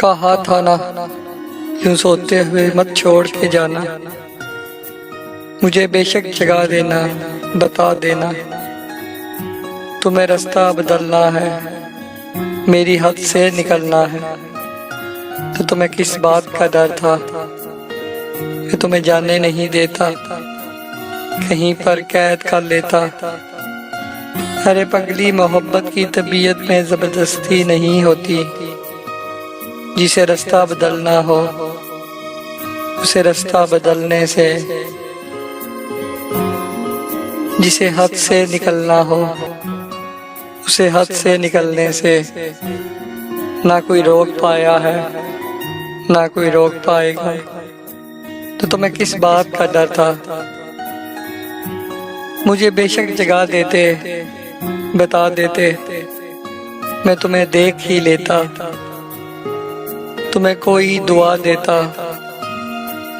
कहा था ना, यूं सोते हुए मत छोड़ के जाना। मुझे बेशक जगा देना, बता देना। तुम्हें रास्ता बदलना है, मेरी हद से निकलना है। तो तुम्हें किस बात का डर था कि तुम्हें जाने नहीं देता, कहीं पर कैद कर लेता। अरे पगली, मोहब्बत की तबीयत में जबरदस्ती नहीं होती। जिसे रास्ता बदलना हो उसे रास्ता बदलने से, जिसे हद से निकलना हो उसे हद से निकलने से ना कोई रोक पाया है, ना कोई रोक पाएगा। तो तुम्हें किस बात का डर था? मुझे बेशक जगा देते, बता देते, मैं तुम्हें देख ही लेता। तुम्हें कोई दुआ देता,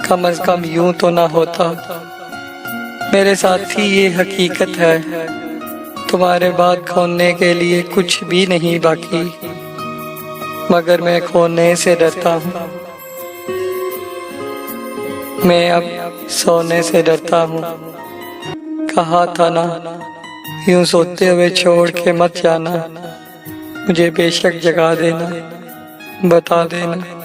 कम से कम यूं तो ना होता। मेरे साथी ये हकीकत है, तुम्हारे बाद खोने के लिए कुछ भी नहीं बाकी, मगर मैं खोने से डरता हूँ। मैं अब सोने से डरता हूँ। कहा था ना, यूं सोते हुए छोड़ के मत जाना। मुझे बेशक जगा देना, बता देना।